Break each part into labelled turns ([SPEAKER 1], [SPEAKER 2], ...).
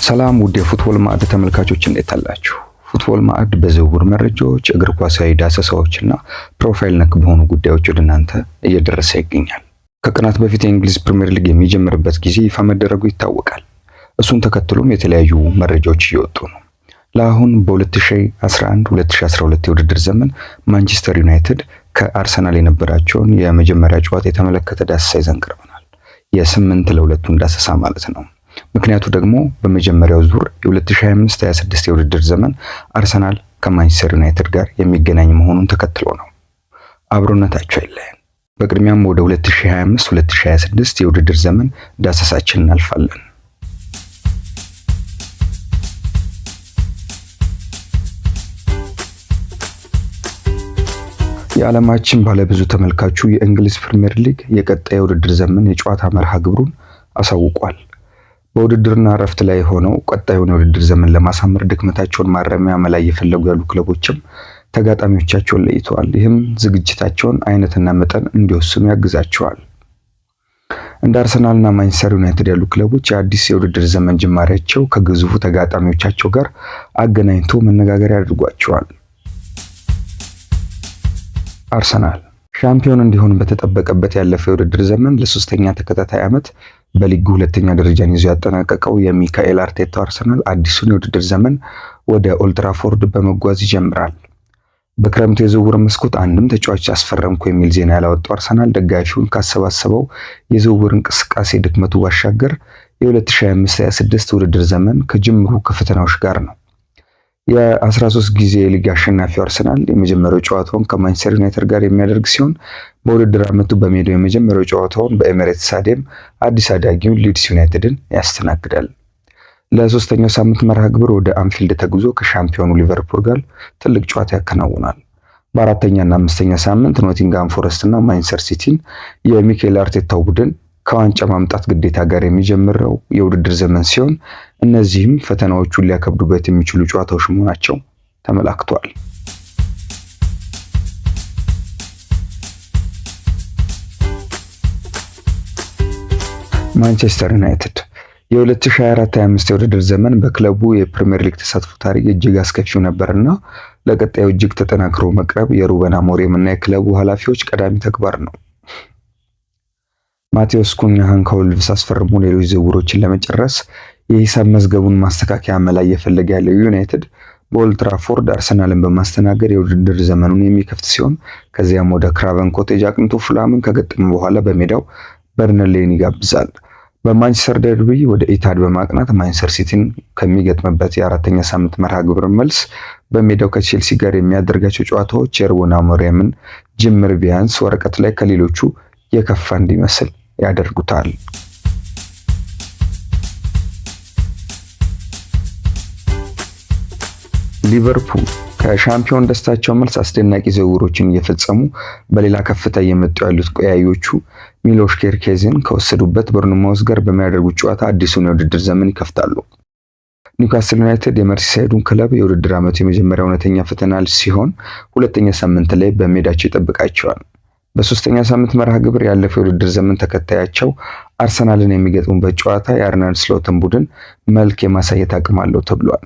[SPEAKER 1] ሰላም ውድ የፉትቦል ማዕድ ተመልካቾች እንዴት አላችሁ? ፉትቦል ማዕድ በዝውውር መረጃዎች፣ እግር ኳሳዊ ዳሰሳዎችና ፕሮፋይል ነክ በሆኑ ጉዳዮች ወደ እናንተ እየደረሰ ይገኛል። ከቀናት በፊት የእንግሊዝ ፕሪሚየር ሊግ የሚጀምርበት ጊዜ ይፋ መደረጉ ይታወቃል። እሱን ተከትሎም የተለያዩ መረጃዎች እየወጡ ነው። ለአሁን በ2011-2012 የውድድር ዘመን ማንቸስተር ዩናይትድ ከአርሰናል የነበራቸውን የመጀመሪያ ጨዋታ የተመለከተ ዳሰሳ ይዘን ቀርበናል። የ8-2 ዳሰሳ ማለት ነው። ምክንያቱ ደግሞ በመጀመሪያው ዙር የ2025-26 የውድድር ዘመን አርሰናል ከማንቸስተር ዩናይትድ ጋር የሚገናኝ መሆኑን ተከትሎ ነው። አብሮነታቸው አይለየን። በቅድሚያም ወደ 2025-2026 የውድድር ዘመን ዳሰሳችን እናልፋለን። የዓለማችን ባለብዙ ተመልካቹ የእንግሊዝ ፕሪሚየር ሊግ የቀጣይ የውድድር ዘመን የጨዋታ መርሃ ግብሩን አሳውቋል። በውድድርና እረፍት ላይ ሆነው ቀጣዩን የውድድር ዘመን ለማሳመር ድክመታቸውን ማረሚያ መላ እየፈለጉ ያሉ ክለቦችም ተጋጣሚዎቻቸውን ለይተዋል። ይህም ዝግጅታቸውን አይነትና መጠን እንዲወስኑ ያግዛቸዋል። እንደ አርሰናልና ማንቸስተር ዩናይትድ ያሉ ክለቦች የአዲስ የውድድር ዘመን ጅማሬያቸው ከግዙፉ ተጋጣሚዎቻቸው ጋር አገናኝቶ መነጋገሪያ አድርጓቸዋል። አርሰናል ሻምፒዮን እንዲሆን በተጠበቀበት ያለፈው የውድድር ዘመን ለሶስተኛ ተከታታይ ዓመት በሊጉ ሁለተኛ ደረጃን ይዞ ያጠናቀቀው የሚካኤል አርቴታው አርሰናል አዲሱን የውድድር ዘመን ወደ ኦልድ ትራፎርድ በመጓዝ ይጀምራል። በክረምቱ የዝውውር መስኮት አንድም ተጫዋች አስፈረምኩ የሚል ዜና ያላወጣው አርሰናል ደጋፊውን ካሰባሰበው የዝውውር እንቅስቃሴ ድክመቱ ባሻገር የ2025-26 ውድድር ዘመን ከጅምሩ ከፈተናዎች ጋር ነው። የ13 ጊዜ የሊግ አሸናፊው አርሰናል የመጀመሪያው ጨዋታውን ከማንቸስተር ዩናይትድ ጋር የሚያደርግ ሲሆን በውድድር ዓመቱ በሜዳው የመጀመሪያው ጨዋታውን በኤሚሬትስ ስታዲየም አዲስ አዳጊውን ሊድስ ዩናይትድን ያስተናግዳል። ለሶስተኛው ሳምንት መርሃ ግብር ወደ አንፊልድ ተጉዞ ከሻምፒዮኑ ሊቨርፑል ጋር ትልቅ ጨዋታ ያከናውናል። በአራተኛና አምስተኛ ሳምንት ኖቲንግሃም ፎረስት እና ማንቸስተር ሲቲን የሚካኤል አርቴታው ቡድን ከዋንጫ ማምጣት ግዴታ ጋር የሚጀምረው የውድድር ዘመን ሲሆን እነዚህም ፈተናዎቹን ሊያከብዱበት የሚችሉ ጨዋታዎች መሆናቸው ተመላክቷል። ማንቸስተር ዩናይትድ የ2024-25 የውድድር ዘመን በክለቡ የፕሪሚየር ሊግ ተሳትፎ ታሪክ እጅግ አስከፊው ነበርና ለቀጣዩ እጅግ ተጠናክሮ መቅረብ የሩበን አሞሪም እና የክለቡ ኃላፊዎች ቀዳሚ ተግባር ነው። ማቴዎስ ኩኛህን ከወልቭስ አስፈርሞ ሌሎች ዝውውሮችን ለመጨረስ የሂሳብ መዝገቡን ማስተካከያ መላ እየፈለገ ያለው ዩናይትድ በኦልድ ትራፎርድ አርሰናልን በማስተናገድ የውድድር ዘመኑን የሚከፍት ሲሆን ከዚያም ወደ ክራቨን ኮቴጅ አቅንቶ ፉላምን ከገጠመ በኋላ በሜዳው በርንሌይን ይጋብዛል። በማንቸስተር ደርቢ ወደ ኢታድ በማቅናት ማንቸስተር ሲቲን ከሚገጥምበት የአራተኛ ሳምንት መርሃ ግብር መልስ በሜዳው ከቼልሲ ጋር የሚያደርጋቸው ጨዋታዎች የሩበን አሞሪምን ጅምር ቢያንስ ወረቀት ላይ ከሌሎቹ የከፋ እንዲመስል ያደርጉታል። ሊቨርፑል ከሻምፒዮን ደስታቸው መልስ አስደናቂ ዝውውሮችን እየፈጸሙ በሌላ ከፍታ እየመጡ ያሉት ቆያዮቹ ሚሎሽ ኬርኬዝን ከወሰዱበት ቦርንማውዝ ጋር በሚያደርጉት ጨዋታ አዲሱን የውድድር ዘመን ይከፍታሉ። ኒውካስል ዩናይትድ የመርሲሳይዱን ክለብ የውድድር ዓመቱ የመጀመሪያ እውነተኛ ፈተና ሲሆን ሁለተኛ ሳምንት ላይ በሜዳቸው ይጠብቃቸዋል። በሶስተኛ ሳምንት መርሃ ግብር ያለፈው የውድድር ዘመን ተከታያቸው አርሰናልን የሚገጥሙበት ጨዋታ የአርነ ስሎትን ቡድን መልክ የማሳየት አቅም አለው ተብሏል።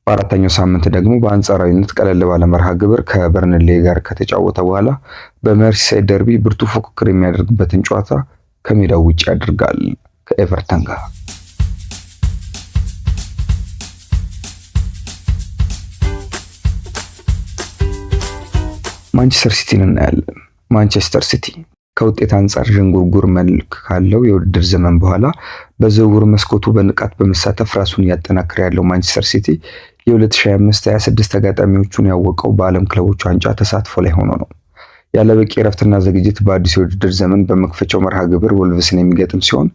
[SPEAKER 1] በአራተኛው ሳምንት ደግሞ በአንጻራዊነት ቀለል ባለ መርሃ ግብር ከበርንሌይ ጋር ከተጫወተ በኋላ በመርሲሳይድ ደርቢ ብርቱ ፉክክር የሚያደርግበትን ጨዋታ ከሜዳው ውጭ ያደርጋል ከኤቨርተን ጋር። ማንቸስተር ሲቲን እናያለን። ማንቸስተር ሲቲ ከውጤት አንጻር ዥንጉርጉር መልክ ካለው የውድድር ዘመን በኋላ በዝውውር መስኮቱ በንቃት በመሳተፍ ራሱን እያጠናከረ ያለው ማንቸስተር ሲቲ የ2025-26 ተጋጣሚዎቹን ያወቀው በዓለም ክለቦች ዋንጫ ተሳትፎ ላይ ሆኖ ነው። ያለበቂ እረፍትና ዝግጅት በአዲስ የውድድር ዘመን በመክፈቻው መርሃ ግብር ወልቭስን የሚገጥም ሲሆን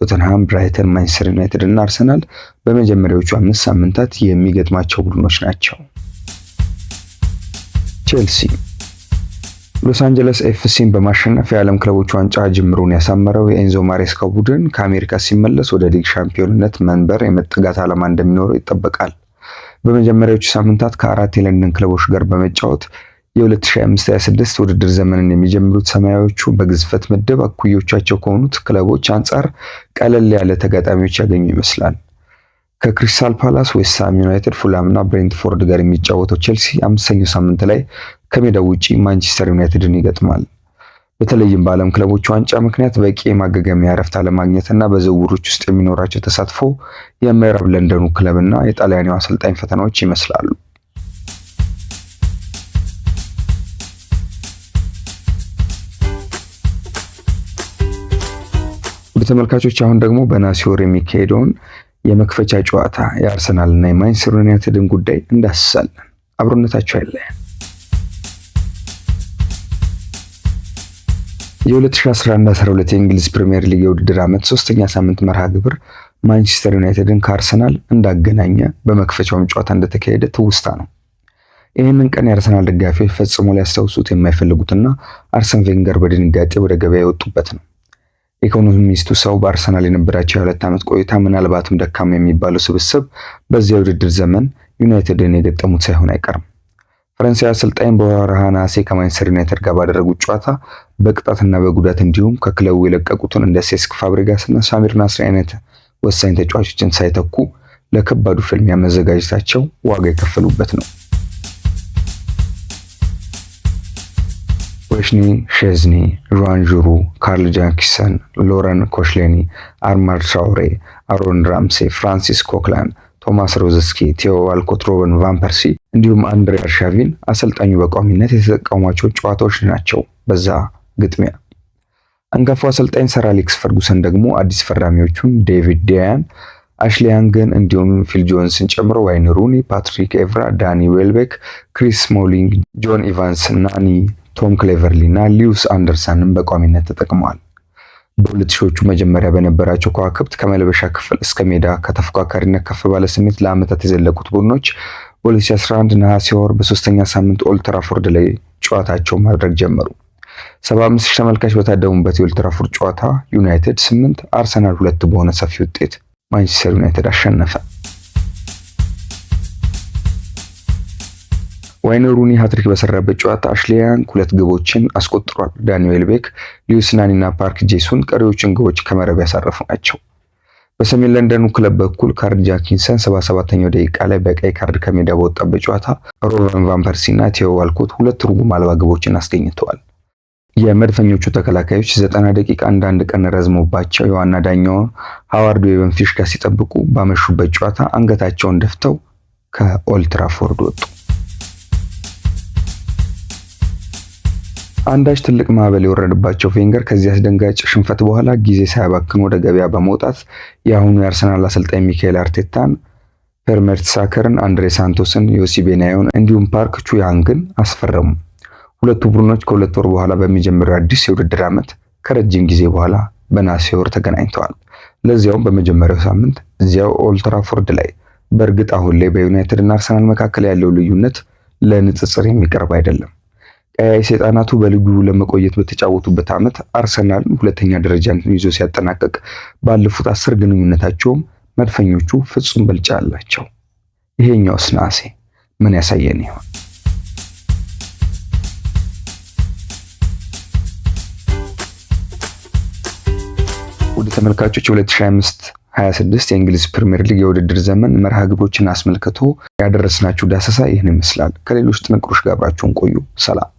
[SPEAKER 1] ቶተንሃም፣ ብራይተን፣ ማንቸስተር ዩናይትድ እና አርሰናል በመጀመሪያዎቹ 5 ሳምንታት የሚገጥማቸው ቡድኖች ናቸው። ቼልሲ ሎስ አንጀለስ ኤፍሲን በማሸነፍ የዓለም ክለቦች ዋንጫ ጅምሩን ያሳመረው የኤንዞ ማሬስካው ቡድን ከአሜሪካ ሲመለስ ወደ ሊግ ሻምፒዮንነት መንበር የመጠጋት ዓላማ እንደሚኖረው ይጠበቃል። በመጀመሪያዎቹ ሳምንታት ከአራት የለንደን ክለቦች ጋር በመጫወት የ2025-26 ውድድር ዘመንን የሚጀምሩት ሰማያዊዎቹ በግዝፈት ምድብ እኩዮቻቸው ከሆኑት ክለቦች አንጻር ቀለል ያለ ተጋጣሚዎች ያገኙ ይመስላል። ከክሪስታል ፓላስ፣ ዌስትሃም ዩናይትድ፣ ፉላም እና ብሬንትፎርድ ጋር የሚጫወተው ቼልሲ አምስተኛው ሳምንት ላይ ከሜዳው ውጪ ማንቸስተር ዩናይትድን ይገጥማል። በተለይም በዓለም ክለቦች ዋንጫ ምክንያት በቂ የማገገሚያ እረፍት አለማግኘትና በዝውውሮች ውስጥ የሚኖራቸው ተሳትፎ የምዕራብ ለንደኑ ክለብና የጣሊያኒው አሰልጣኝ ፈተናዎች ይመስላሉ። ወደ ተመልካቾች አሁን ደግሞ በነሐሴ ወር የሚካሄደውን የመክፈቻ ጨዋታ የአርሰናልና የማንቸስተር ዩናይትድን ጉዳይ እንዳስሳለን። አብሮነታቸው አይለየን። የ2011-12 የእንግሊዝ ፕሪሚየር ሊግ የውድድር ዓመት ሶስተኛ ሳምንት መርሃ ግብር ማንቸስተር ዩናይትድን ከአርሰናል እንዳገናኘ በመክፈቻውም ጨዋታ እንደተካሄደ ትውስታ ነው። ይህንን ቀን የአርሰናል ደጋፊዎች ፈጽሞ ሊያስታውሱት የማይፈልጉትና አርሰን ቬንገር በድንጋጤ ወደ ገበያ የወጡበት ነው። ኢኮኖሚስቱ ሰው በአርሰናል የነበራቸው የ2 ዓመት ቆይታ ምናልባትም ደካማ የሚባለው ስብስብ በዚያ የውድድር ዘመን ዩናይትድን የገጠሙት ሳይሆን አይቀርም። ፈረንሳዊ አሰልጣኝ በወርሃ ነሐሴ ከማንቸስተር ዩናይትድ ጋር ባደረጉት ጨዋታ በቅጣትና በጉዳት እንዲሁም ከክለቡ የለቀቁትን እንደ ሴስክ ፋብሪጋስ እና ሳሚር ናስሪ አይነት ወሳኝ ተጫዋቾችን ሳይተኩ ለከባዱ ፍልሚያ መዘጋጀታቸው ዋጋ የከፈሉበት ነው። ዌሽኒ ሼዝኒ፣ ዡዋን ዡሩ፣ ካርል ጃንኪሰን፣ ሎረን ኮሽሌኒ፣ አርማድ ትራውሬ፣ አሮን ራምሴ፣ ፍራንሲስ ኮክላን፣ ቶማስ ሮዘስኪ፣ ቴዎ ዋልኮት፣ ሮበን ቫን ፐርሲ እንዲሁም አንድሬ አርሻቪን አሰልጣኙ በቋሚነት የተጠቀሟቸው ጨዋታዎች ናቸው። በዛ ግጥሚያ አንጋፋው አሰልጣኝ ሰር አሌክስ ፈርጉሰን ደግሞ አዲስ ፈራሚዎቹን ዴቪድ ዲያን፣ አሽሊ ያንግን እንዲሁም ፊል ጆንስን ጨምሮ ዋይን ሩኒ፣ ፓትሪክ ኤቭራ፣ ዳኒ ዌልቤክ፣ ክሪስ ስሞሊንግ፣ ጆን ኢቫንስ፣ ናኒ፣ ቶም ክሌቨርሊ እና ሊዩስ አንደርሰንን በቋሚነት ተጠቅመዋል። በ2000ዎቹ መጀመሪያ በነበራቸው ከዋክብት ከመልበሻ ክፍል እስከ ሜዳ ከተፎካካሪነት ከፍ ባለ ስሜት ለዓመታት የዘለቁት ቡድኖች በ2011 ነሐሴ ወር በሶስተኛ ሳምንት ኦልድ ትራፎርድ ላይ ጨዋታቸውን ማድረግ ጀመሩ። 75,000 ተመልካች በታደሙበት የኦልድ ትራፎርድ ጨዋታ ዩናይትድ 8 አርሰናል 2 በሆነ ሰፊ ውጤት ማንቸስተር ዩናይትድ አሸነፈ። ዋይን ሩኒ ሃትሪክ በሰራበት ጨዋታ አሽሊ ያንግ 2 ግቦችን አስቆጥሯል። ዳኒ ዌልቤክ፣ ሊዩስ ናኒ እና ፓርክ ጄሱን ቀሪዎችን ግቦች ከመረብ ያሳረፉ ናቸው። በሰሜን ለንደኑ ክለብ በኩል ካርል ጃንኪንሰን 77ኛው ደቂቃ ላይ በቀይ ካርድ ከሜዳ በወጣበት ጨዋታ ሮበን ቫን ፐርሲ እና ቴዎ ዋልኮት 2 ትርጉም አልባ ግቦችን አስገኝተዋል። የመድፈኞቹ ተከላካዮች 90 ደቂቃ አንዳንድ ቀን ረዝሞባቸው የዋና ዳኛው ሃዋርድ ዌበን ፊሽካ ሲጠብቁ ባመሹበት ጨዋታ አንገታቸውን ደፍተው ከኦልድ ትራፎርድ ወጡ። አንዳች ትልቅ ማዕበል የወረደባቸው ቬንገር ከዚህ አስደንጋጭ ሽንፈት በኋላ ጊዜ ሳያባክኑ ወደ ገበያ በመውጣት የአሁኑ የአርሰናል አሰልጣኝ ሚካኤል አርቴታን፣ ፐር ሜርቴሳከርን፣ አንድሬ ሳንቶስን፣ ዮሲ ቤናዮን እንዲሁም ፓርክ ቹያንግን አስፈረሙ። ሁለቱ ቡድኖች ከ2 ወር በኋላ በሚጀምረው አዲስ የውድድር ዓመት ከረጅም ጊዜ በኋላ በነሐሴ ወር ተገናኝተዋል። ለዚያውም በመጀመሪያው ሳምንት እዚያው ኦልድ ትራፎርድ ላይ። በእርግጥ አሁን ላይ በዩናይትድ እና አርሰናል መካከል ያለው ልዩነት ለንጽጽር የሚቀርብ አይደለም። ቀያይ ሰይጣናቱ በሊጉ ለመቆየት በተጫወቱበት ዓመት አርሰናል 2ኛ ደረጃን ይዞ ሲያጠናቅቅ ባለፉት 10 ግንኙነታቸውም መድፈኞቹ ፍጹም ብልጫ አላቸው። ይሄኛውስ ነሐሴ ምን ያሳየን ይሆን? ወደ ተመልካቾች 2025-26 የእንግሊዝ ፕሪሚየር ሊግ የውድድር ዘመን መርሃ ግብሮችን አስመልክቶ ያደረስናችሁ ዳሰሳ ይህን ይመስላል። ከሌሎች ጥንቅሮች ጋር አብራችሁን ቆዩ። ሰላም።